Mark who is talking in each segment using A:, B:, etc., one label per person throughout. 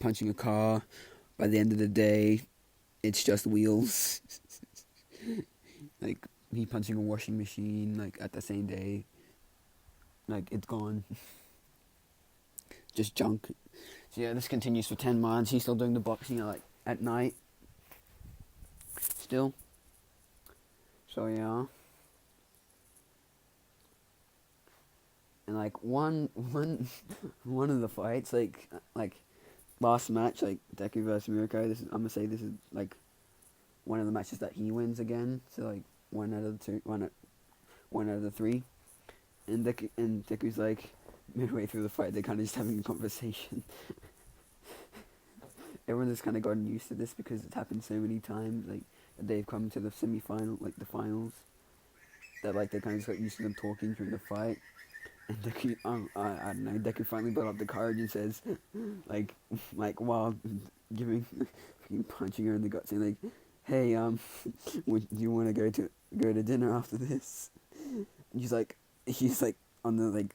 A: punching a car. By the end of the day, it's just wheels. Like me punching a washing machine, like at the same day, like it's gone. Just junk. So yeah, this continues for 10 months. He's still doing the boxing like at night. Still. So yeah. And like one of the fights, like last match, like Deku versus Mirko. I'm gonna say this is like one of the matches that he wins again. So like one out of the three. And Deku's like midway through the fight, they're kind of just having a conversation. Everyone has kind of gotten used to this because it's happened so many times. Like they've come to the semi-final, like the finals, that like they kind of just got used to them talking during the fight. And Deku, I don't know. Deku finally built up the courage and says, like while giving, punching her in the gut, saying like, "Hey, would you want to go to dinner after this?" And he's like on the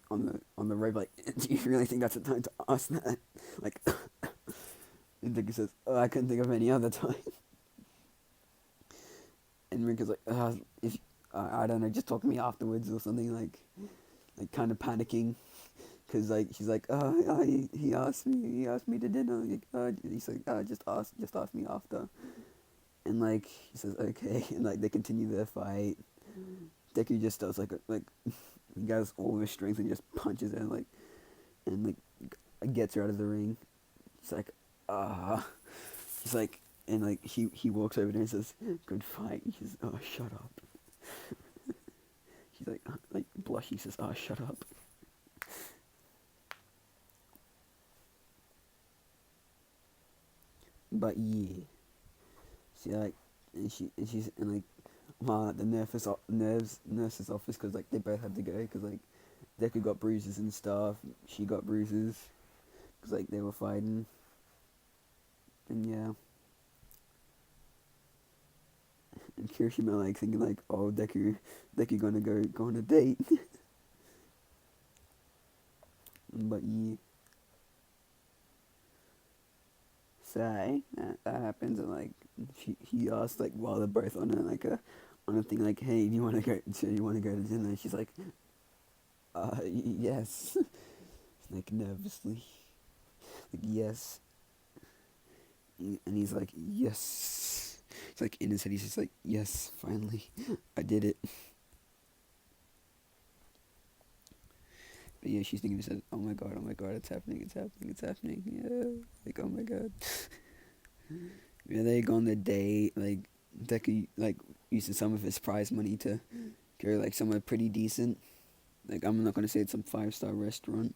A: road, like, "Do you really think that's the time to ask that?" Like, and Deku says, "Oh, I couldn't think of any other time." And Rinko's like, "If I don't know, just talk to me afterwards or something," like kind of panicking. Cause like she's like, he asked me to dinner. Like, he's like, just ask me after. And like he says, okay, and like they continue their fight. Deku just does like he has all of his strength and just punches her and gets her out of the ring. It's like, he's like, and like he walks over there and says, "Good fight." He says, "Oh, shut up." He's like blush. He says, "Oh, shut up." But yeah, she like, and she's in like, at the nurse's office because like they both had to go because like Deku got bruises and stuff. She got bruises because like they were fighting, and yeah. And Kirishima like thinking like, oh, Deku gonna go on a date. But yeah, so that happens and like he asked like while they're both on a thing like, hey, do you wanna go to dinner? And she's like, yes. Like nervously, like yes. And he's like, yes. It's like in his head he's just like, yes, finally, I did it. But yeah, she's thinking, says, oh my god, it's happening. Yeah, like, oh my god. Yeah, they go on the date. Like Deku like uses some of his prize money to go like somewhere pretty decent. Like I'm not gonna say it's some 5-star restaurant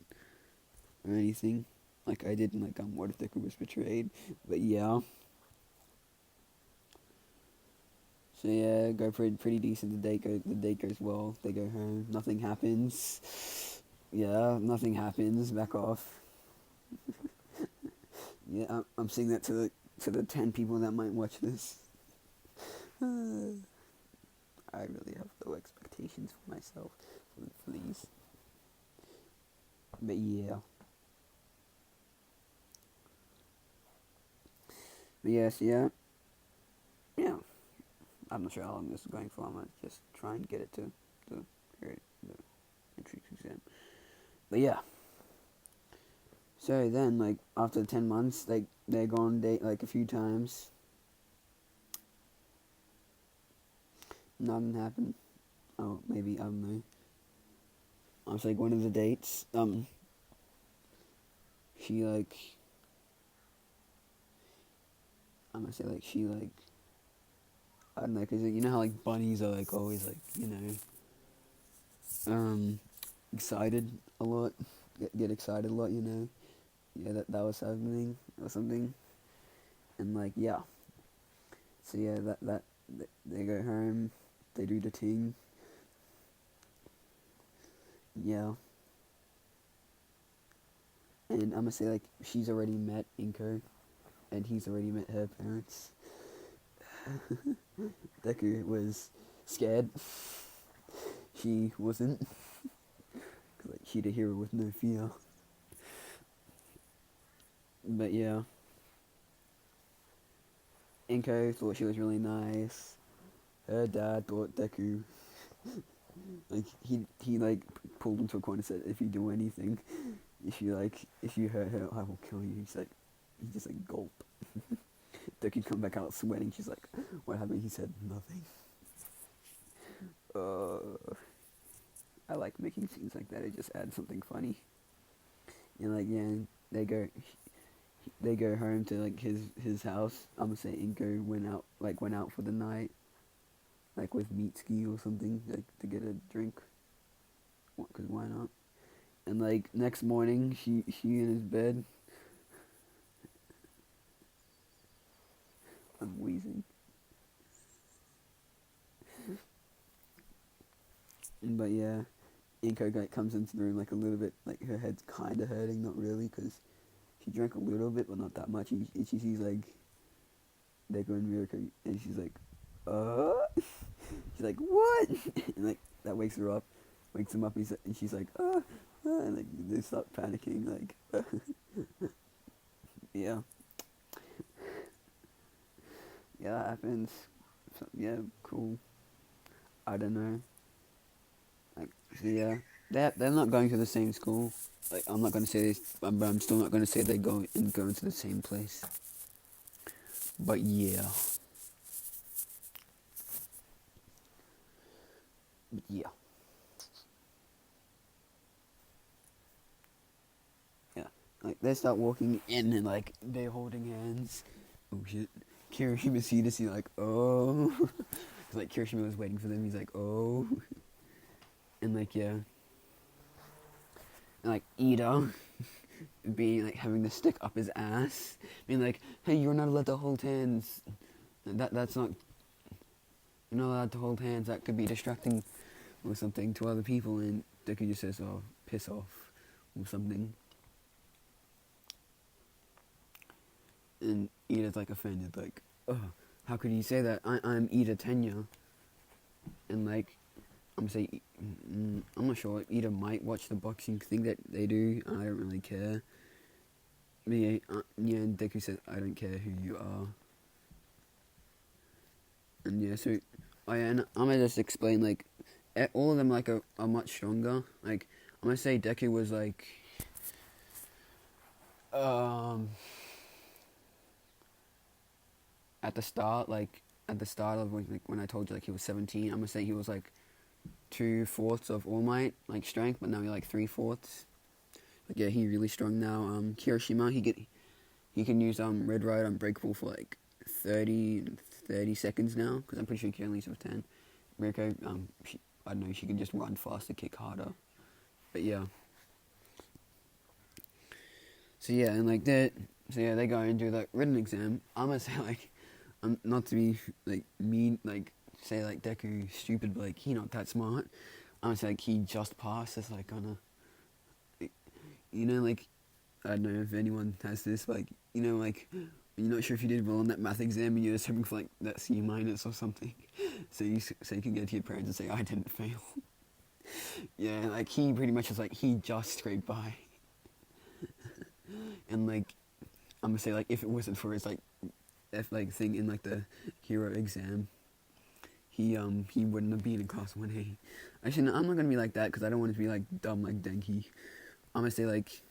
A: or anything. Like I did in like What If Deku Was Betrayed, but yeah. So yeah, go pretty decent. The date goes well. They go home. Nothing happens. Yeah, nothing happens. Back off. Yeah, I'm saying that to the 10 people that might watch this. I really have low expectations for myself for these. But yeah. But yes, yeah. I'm not sure how long this is going for. I'm gonna just try and get it to the matrix exam. But yeah. So then, like after 10 months, like they go on date like a few times. Nothing happened. Oh, maybe I don't know. I was like one of the dates. She like I'm gonna say like she like I don't know, cause you know how like bunnies are like always like excited a lot, get excited a lot, Yeah, that was happening or something, and like yeah. So yeah, that they go home, they do the thing. Yeah, and I'm gonna say like she's already met Inko, and he's already met her parents. Deku was scared. She wasn't. Like she's a hero with no fear. But yeah, Inko thought she was really nice. Her dad thought Deku, like, he like pulled him to a corner and said, if you do anything, if you hurt her, I will kill you. He just like gulp. Deku come back out sweating. She's like, what happened? He said, nothing. I like making scenes like that. It just adds something funny. And like, yeah, they go home to like his house. I'm gonna say Inko went out for the night, like with Mitsuki or something, like to get a drink. Cause why not? And like next morning, she in his bed. I'm wheezing. But yeah, Inko like comes into the room like a little bit, like her head's kind of hurting, not really, cause she drank a little bit, but not that much. And she sees like Deku and Ryoko, and she's like, she's like, what? And like that wakes him up. And she's like, and like they start panicking, like, yeah, yeah, that happens. So, yeah, cool. I don't know. Like, so yeah, they're not going to the same school. Like, I'm not gonna say this, but I'm still not gonna say they go into the same place. But yeah. But yeah. Yeah. Like, they start walking in and, like, they're holding hands. Oh, shit. Kirishima see this, he's like, oh. Cause, like, Kirishima was waiting for them, he's like, oh. And, like, yeah. And, like, Ida being, like, having the stick up his ass. Being like, hey, you're not allowed to hold hands. That's not... You're not allowed to hold hands. That could be distracting or something to other people. And Deku just says, oh, piss off. Or something. And Ida's like offended, like, oh, how could you say that? I'm Ida Tenya. And like, I'm gonna say, I'm not sure, Ida might watch the boxing thing that they do, and I don't really care. But yeah, and Deku says, I don't care who you are. And yeah, so, and I'm gonna just explain, like, all of them, like, are much stronger. Like, I'm gonna say Deku was, like, at the start of when I told you like he was 17, I'm gonna say he was like 2/4 of All Might like strength, but now he's like 3/4. Like yeah, he's really strong now. Kirishima, he can use Red Ride Unbreakable for like 30 seconds now, because I'm pretty sure he can only use it for 10. Mirko, I don't know, she can just run faster, kick harder. But yeah. So yeah, and like they go and do the written exam. I'm gonna say like, not to be like mean, like say like Deku stupid, but like he not that smart. I'm gonna say like he just passed. It's like on a, you know, like I don't know if anyone has this, like you know, like you're not sure if you did well on that math exam and you're just hoping for like that C minus or something, so you can go to your parents and say I didn't fail. Yeah, like he pretty much is like he just scraped by. And like I'm gonna say like if it wasn't for his like thing in like the hero exam, he wouldn't have been in class 1A. Actually, no, I'm not gonna be like that because I don't want to be like dumb like Denki. I'm gonna say like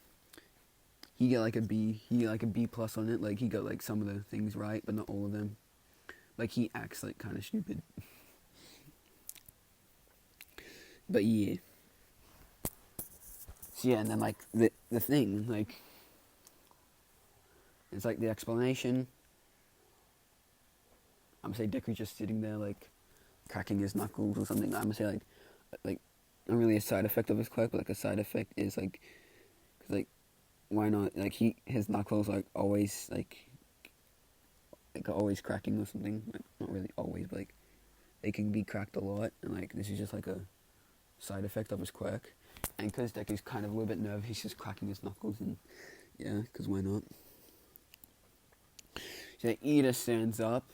A: he got like a B. He got like a B plus on it. Like he got like some of the things right, but not all of them. Like he acts like kind of stupid. But yeah. So yeah, and then like the thing like. It's like the explanation. I'm gonna say Deku just sitting there like cracking his knuckles or something. I'm gonna say like not really a side effect of his quirk, but like a side effect is like, cause like why not? Like his knuckles like always like always cracking or something. Like not really always, but like they can be cracked a lot, and like this is just like a side effect of his quirk. And because Deku's kind of a little bit nervous, he's just cracking his knuckles, and yeah, because why not? So Ida stands up,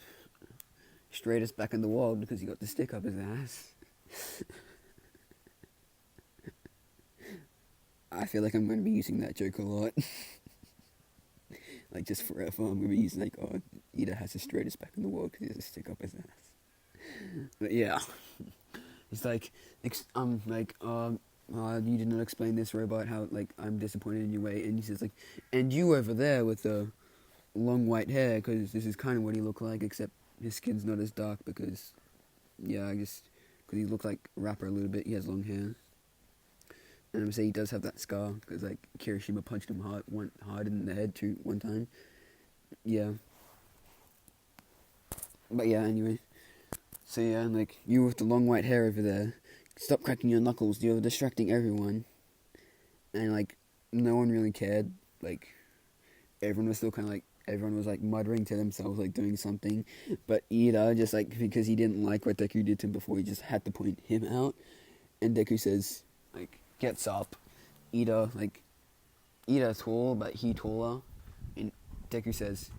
A: straight as back in the wall because he got the stick up his ass. I feel like I'm going to be using that joke a lot. like just forever. I'm gonna be using like, oh, Ida has the straightest back in the world because he has a stick up his ass. But yeah, he's like, you did not explain this, robot. How like I'm disappointed in your way, and he says like, and you over there with the long white hair, because this is kind of what he looked like, except his skin's not as dark because, yeah, I guess because he looks like a rapper a little bit. He has long hair. And I'm saying he does have that scar because like Kirishima punched him hard in the head one time. Yeah. But yeah, anyway. So yeah, like you with the long white hair over there, stop cracking your knuckles. You're distracting everyone. And like no one really cared. Like everyone was still kind of like everyone was like muttering to themselves, like doing something. But Ida just like because he didn't like what Deku did to him before, he just had to point him out. And Deku says like. Gets up, Ida's tall, but he taller, and Deku says,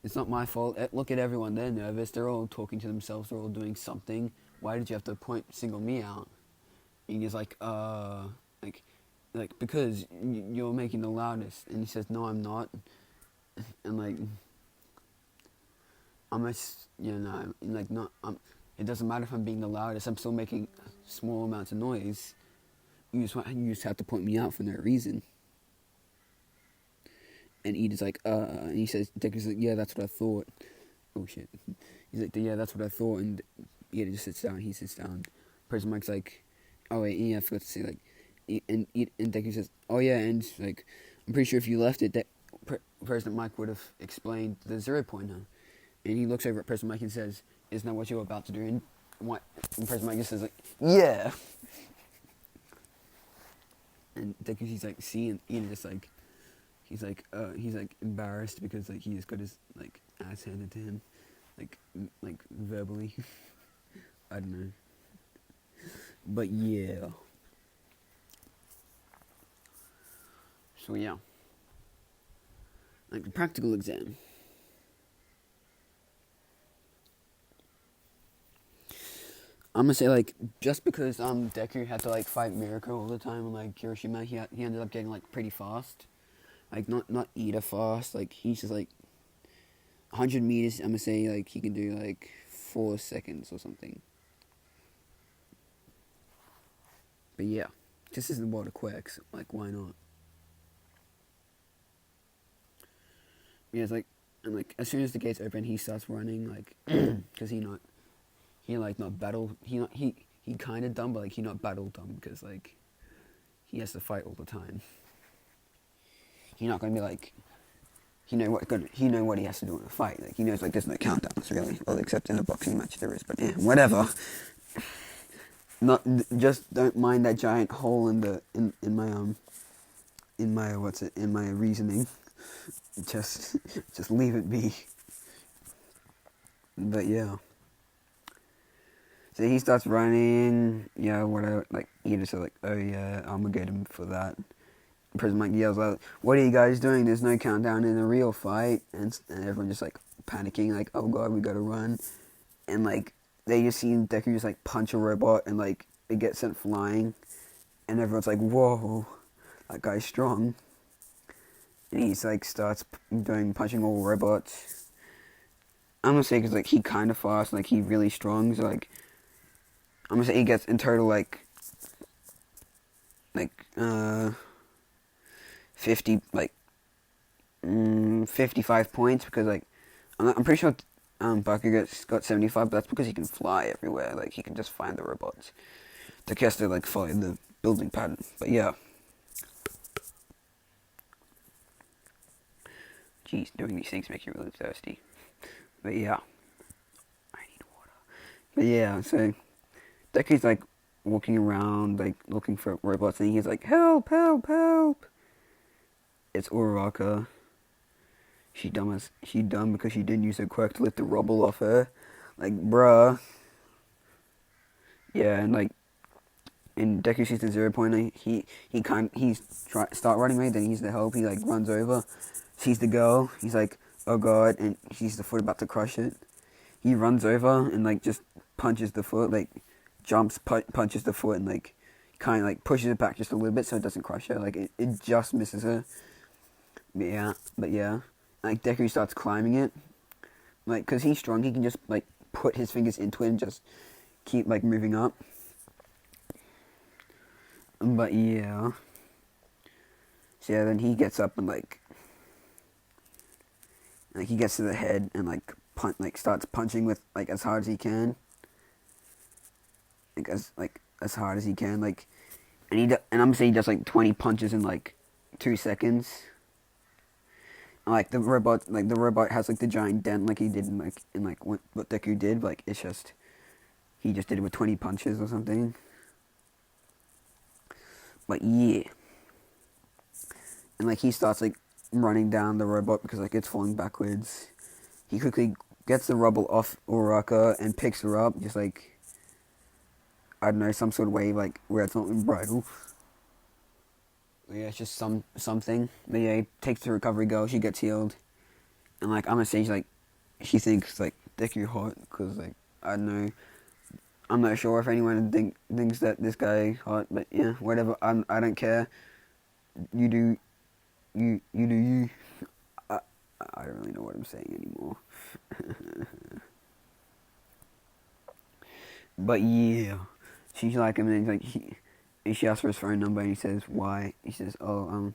A: "It's not my fault. Look at everyone; they're nervous. They're all talking to themselves. They're all doing something. Why did you have to single me out?" And he's like, because you're making the loudest." And he says, "No, I'm not." And like, it doesn't matter if I'm being the loudest. I'm still making small amounts of noise. You just have to point me out for no reason. And Ida's like, and he says, Deku's like, yeah, that's what I thought. Oh shit. He's like, yeah, that's what I thought. And Ida just sits down. He sits down. President Mike's like, oh wait, yeah, I forgot to say, like, and Deku says, oh yeah, and like, I'm pretty sure if you left it, that President Mike would have explained the 0 pointer. And he looks over at President Mike and says, isn't that what you're about to do? And President Mike just says, like, yeah. And Deku's like, see, and Ian just like, he's like embarrassed because like he just got his like ass handed to him, like verbally. I don't know. But yeah. So yeah. Like the practical exam. I'm gonna say like just because Deku had to like fight Mirako all the time and like Kirishima, he ended up getting like pretty fast, like not Ida fast. Like he's just like 100 meters. I'm gonna say like he can do like 4 seconds or something. But yeah, this is the world of quirks. Like why not? Yeah, it's like and like as soon as the gates open, he starts running like because he not battle. He kind of dumb, but like he not battle dumb because like he has to fight all the time. He not gonna be like he know what he has to do in a fight. Like he knows like there's no countdowns really. Well, except in a boxing match there is, but yeah, whatever. Not just don't mind that giant hole in my reasoning. Just leave it be. But yeah. So he starts running, yeah, whatever, like, Ida said, like, oh yeah, I'm gonna get him for that. President Mike yells out, what are you guys doing? There's no countdown in a real fight. And everyone just, like, panicking, like, oh god, we gotta run. And, like, they just see Deku just, like, punch a robot and, like, it gets sent flying. And everyone's like, whoa, that guy's strong. And he's, like, starts punching all robots. I'm gonna say, because, like, he kind of fast, like, he really strong, so, like, I'm gonna say he gets in total like 50 55 points because like I'm pretty sure Baku got 75, but that's because he can fly everywhere. Like he can just find the robots. He has to like follow the building pattern. But yeah. Jeez, doing these things makes you really thirsty. But yeah. I need water. But yeah, so Deku's like walking around, like looking for robots, and he's like, "Help! Help! Help!" It's Uraraka. She dumb because she didn't use her quirk to lift the rubble off her. Like, bruh. Yeah, and like, and Deku sees the 0 pointer. Start running away. Then he needs the help. He like runs over, sees the girl. He's like, "Oh god!" And he sees the foot about to crush it. He runs over and like just punches the foot, like. Jumps, punches the foot, and like kind of like pushes it back just a little bit so it doesn't crush her. Like it just misses her. But yeah. like Deku starts climbing it, like because he's strong, he can just like put his fingers into it and just keep like moving up. But yeah, so yeah, then he gets up and like he gets to the head and like starts punching with like as hard as he can, like as hard as he can, like and I'm gonna say he does like 20 punches in like 2 seconds. And, like the robot has like the giant dent like he did in like what Deku did, like it's just he just did it with 20 punches or something. But yeah, and like he starts like running down the robot because like it's falling backwards. He quickly gets the rubble off Uraka and picks her up, just like I don't know, some sort of way like where it's not bridal. Yeah, it's just something. But yeah, he takes the recovery girl. She gets healed, and like I'm gonna say she thinks like Deku hot because like I don't know. I'm not sure if anyone thinks that this guy hot, but yeah, whatever. I don't care. You do you. I I don't really know what I'm saying anymore. But yeah, she's like him, and and she asks for his phone number, and he says why. He says, oh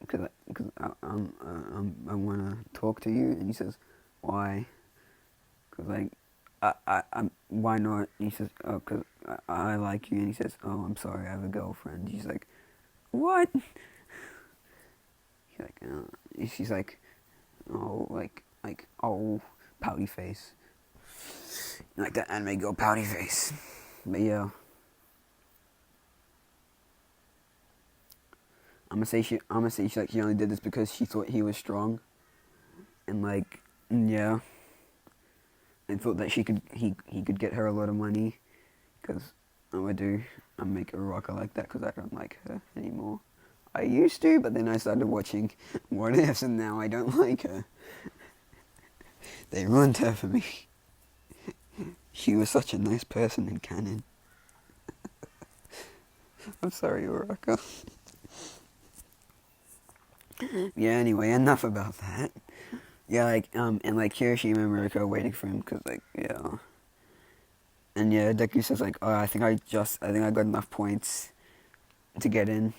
A: because I want to talk to you, and he says why. Because like why not? And he says, oh, because I like you, and he says, oh, I'm sorry, I have a girlfriend. She's like, what? He's like, she's like, oh, oh, pouty face, like that anime girl pouty face. But yeah, I'm gonna say she only did this because she thought he was strong, and like, yeah, and thought that he could get her a lot of money, because I make a rocker like that because I don't like her anymore. I used to, but then I started watching What Ifs, and now I don't like her. They ruined her for me. She was such a nice person in canon. I'm sorry, Uraka. Yeah, anyway, enough about that. Yeah, and like Kirishima and Muriko are waiting for him, because like, yeah. And yeah, Deku says like, oh, I think I got enough points to get in.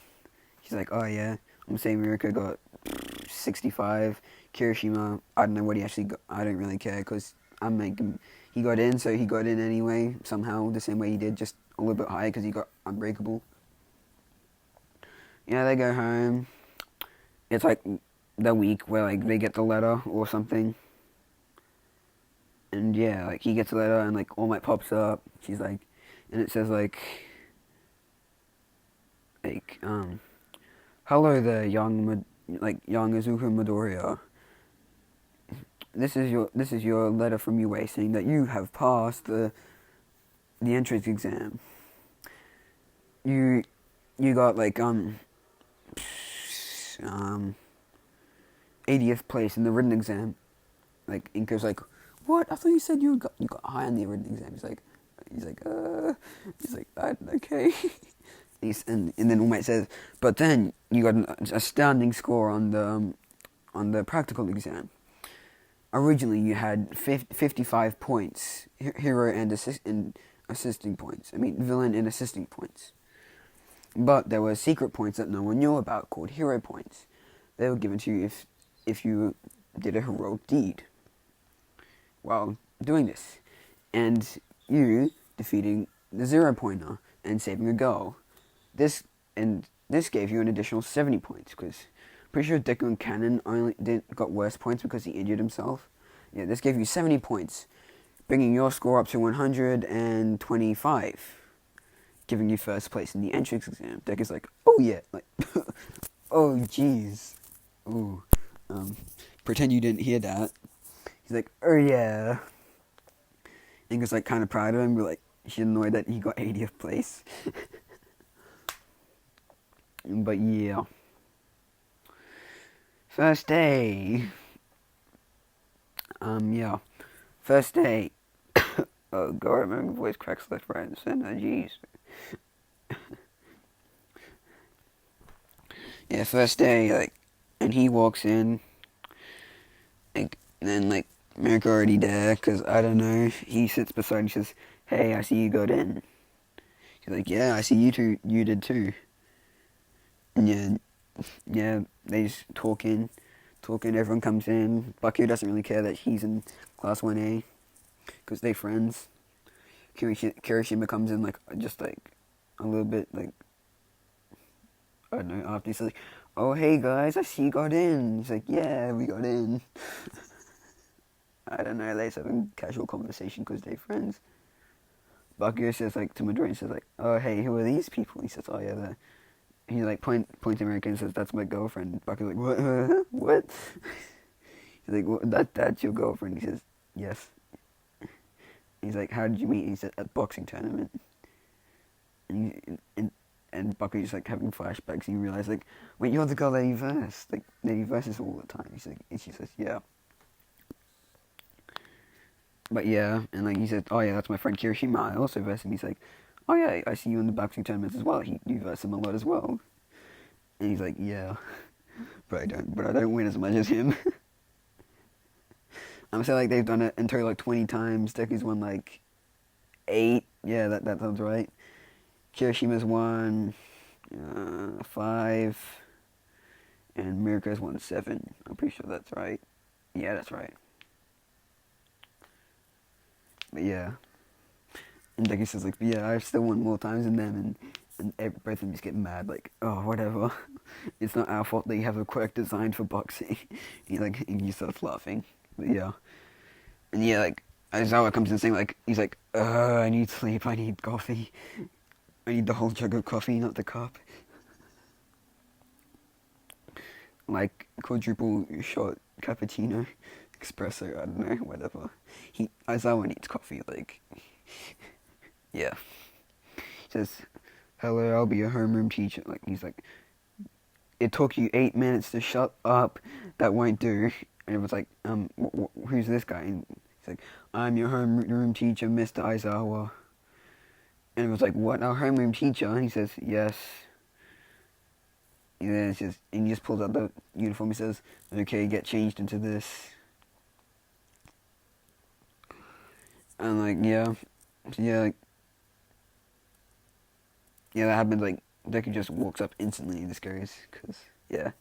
A: He's like, oh yeah, I'm saying Muriko got 65. Kirishima, I don't know what he actually got. I don't really care because I'm making. He got in, so he got in anyway. Somehow, the same way he did, just a little bit higher because he got unbreakable. Yeah, they go home. It's like the week where like they get the letter or something. And yeah, like he gets a letter and like All Might pops up. She's like, and it says like hello there, young Izuku Midoriya. This is your letter from UA saying that you have passed the entrance exam. You got like 80th place in the written exam. Like Inko's like, what? I thought you said you got high on the written exam. He's like okay. And then All Might says, but then you got an astounding score on the practical exam. Originally, you had 55 points, hero and assisting points. I mean, villain and assisting points. But there were secret points that no one knew about called hero points. They were given to you if you did a heroic deed while doing this. And you defeating the 0-pointer and saving a girl. This gave you an additional 70 points, because pretty sure Deku and Canon got worse points because he injured himself. Yeah, this gave you 70 points, bringing your score up to 125, giving you first place in the entrance exam. Deku's like, oh yeah, like, oh jeez, ooh, pretend you didn't hear that. He's like, oh yeah. Inga's like kind of proud of him, but like she's annoyed that he got 80th place. But yeah. First day. Yeah. First day. Oh god, my voice cracks left, right, and center. Jeez. Yeah, first day, like, and he walks in, And then like Mirko already there, cause I don't know. He sits beside and he says, "Hey, I see you got in." He's like, "Yeah, I see you too. You did too." And yeah, they just talking. Everyone comes in. Baku doesn't really care that he's in class 1A, cause they friends. Kirishima comes in like just like a little bit like I don't know. After he's like, "Oh hey guys, I see you got in." He's like, "Yeah, we got in." I don't know. They just having casual conversation because they're friends. Baku says like to Midori, he says like, "Oh hey, who are these people?" He says, "Oh yeah, they're..." He like points to America and says, "That's my girlfriend." Baku's like, "What? What?" He's like, That's your girlfriend?" He says, "Yes." He's like, "How did you meet?" He said, "At boxing tournament." And Baku's just like having flashbacks, and you realize like, "Wait, you're the girl that he versed. Like that he verses all the time." He's like, and she says, "Yeah." But yeah, and like he said, "Oh yeah, that's my friend Kirishima. I also verse him." He's like, "Oh yeah, I see you in the boxing tournaments as well. You verse him a lot as well." And he's like, "Yeah, but I don't win as much as him." I'm saying like they've done it in total like 20 times. Deku's won like 8. Yeah, that sounds right. Kirishima's won 5, and Mirko's won 7. I'm pretty sure that's right. Yeah, that's right. But yeah, and Deku says like, "Yeah, I've still won more times than them," and both of them just get mad like, "Oh, whatever. It's not our fault that you have a quirk designed for boxing." And he starts laughing. But yeah, and yeah, like Aizawa comes in saying like, he's like, "I need sleep. I need coffee. I need the whole jug of coffee, not the cup." Like quadruple shot cappuccino, espresso. I don't know, whatever. Aizawa needs coffee. Like, yeah. He says, "Hello, I'll be your homeroom teacher." Like he's like, "It took you 8 minutes to shut up. That won't do." And it was like, who's this guy?" And he's like, "I'm your homeroom teacher, Mr. Aizawa." And it was like, "What, our homeroom teacher?" And he says, "Yes." And then and he just pulls out the uniform. He says, "Okay, get changed into this." And like, yeah, yeah, that happens. Like, Deku just walks up instantly and just goes, cause yeah,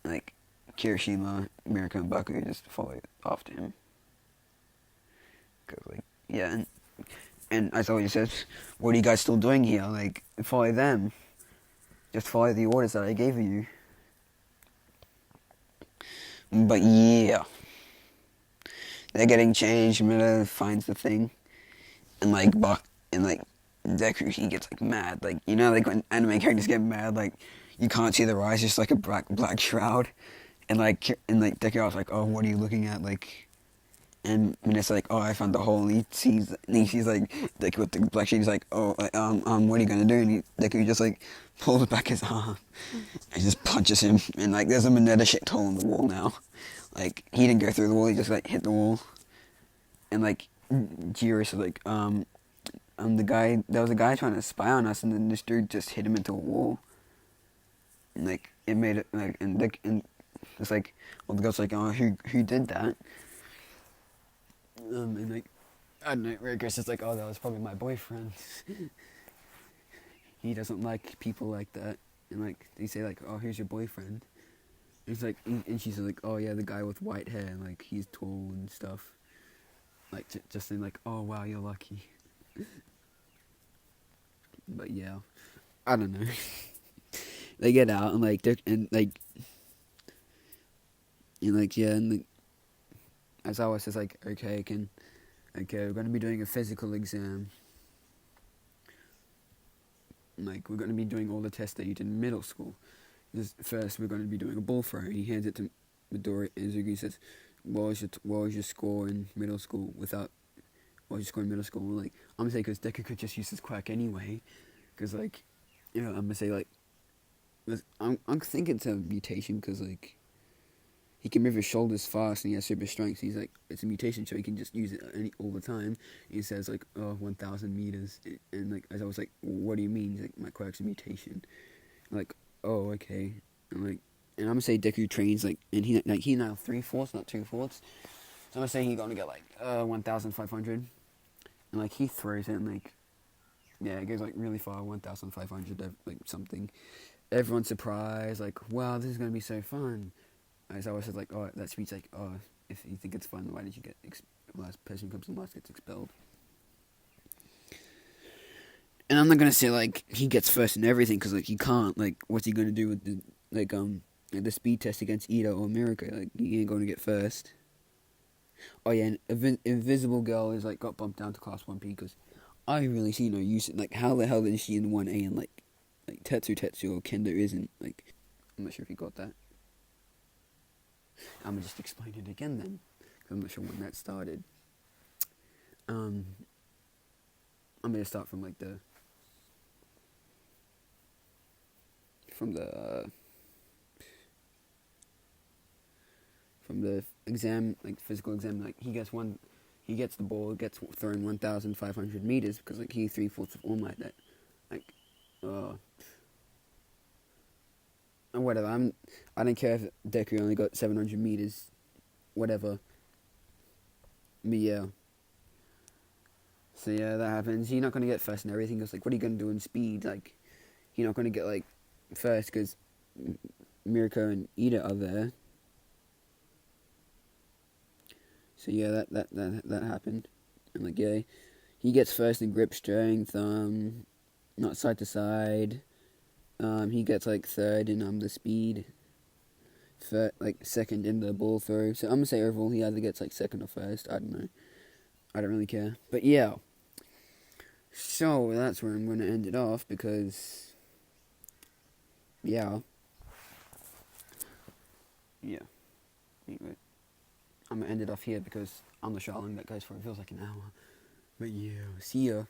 A: like Kirishima, Mirko, and Baku just follow after him. Cause like, yeah, and as always says, "What are you guys still doing here? Like, follow them. Just follow the orders that I gave you." But yeah, they're getting changed. Miller finds the thing, and like and like Deku, he gets like mad. Like, you know, like when anime characters get mad, like you can't see their eyes, just like a black shroud. And like Deku, I was like, "Oh, what are you looking at?" Like, and it's like, "Oh, I found the hole." And he sees like Deku with the black shade. He's like, "Oh, what are you gonna do?" And Deku just like pulls back his arm and just punches him. And like, there's a Mineta shaped hole in the wall now. Like, he didn't go through the wall. He just like hit the wall. And like, Jiro said like, there was a guy trying to spy on us, and then this dude just hit him into a wall. And like, it made it like, and it's like, well, the girl's like, "Oh, who did that?" And like, I don't know, Raygrace is like, "Oh, that was probably my boyfriend." He doesn't like people like that. And like, they say like, "Oh, here's your boyfriend." And he's like, and she's like, "Oh yeah, the guy with white hair, and like he's tall and stuff." Like, just saying like, "Oh wow, you're lucky." But yeah, I don't know. They get out and like, yeah, and like, as I was just like, "Okay, we're gonna be doing a physical exam. Like, we're gonna be doing all the tests that you did in middle school. First, we're gonna be doing a bull throw." And he hands it to Midori, and Zuki says, what was your score in middle school what was your score in middle school?" Like, I'm gonna say, because Deku could just use his quack anyway, because like, you know, I'm gonna say like, I'm thinking it's a mutation, because like, he can move his shoulders fast and he has super strength. He's like, it's a mutation, so he can just use it all the time. He says like, "Oh, 1,000 meters," and like, as I was like, "What do you mean?" He's like, "My quack's a mutation." I'm like, "Oh, okay." And like, And I'm gonna say Deku trains and he now 3/4, not 2/4. So I'm gonna say he's gonna get 1,500, and he throws it and yeah, it goes really far, 1,500 something. Everyone's surprised, wow, this is gonna be so fun. As I always said, oh, that speech, oh, if you think it's fun, why did you get last person who comes in last gets expelled? And I'm not gonna say he gets first in everything because he can't. What's he gonna do with the speed test against Ida or Mirko? He ain't gonna get first. Oh yeah, and Invisible Girl is got bumped down to class 1P because I really see no use in how the hell is she in 1A and Tetsu or Kendo isn't I'm not sure if you got that. I'm gonna just explain it again then because I'm not sure when that started. I'm gonna start from from the exam, physical exam. He gets the ball, gets thrown 1,500 meters because he 3/4 of All Might that. And whatever. I don't care if Deku only got 700 meters, whatever. But yeah. So yeah, that happens. He's not gonna get first in everything. Cause what are you gonna do in speed? He's not gonna get first because Mirko and Ida are there. So yeah, that happened, and yeah, he gets first in grip strength. Not side to side. He gets third in the speed. Second in the ball throw. So I'm gonna say overall he either gets second or first. I don't know. I don't really care. But yeah. So that's where I'm gonna end it off because yeah. Anyway, I'm gonna end it off here because I'm not sure how long that goes for. It feels like an hour. But yeah, see ya.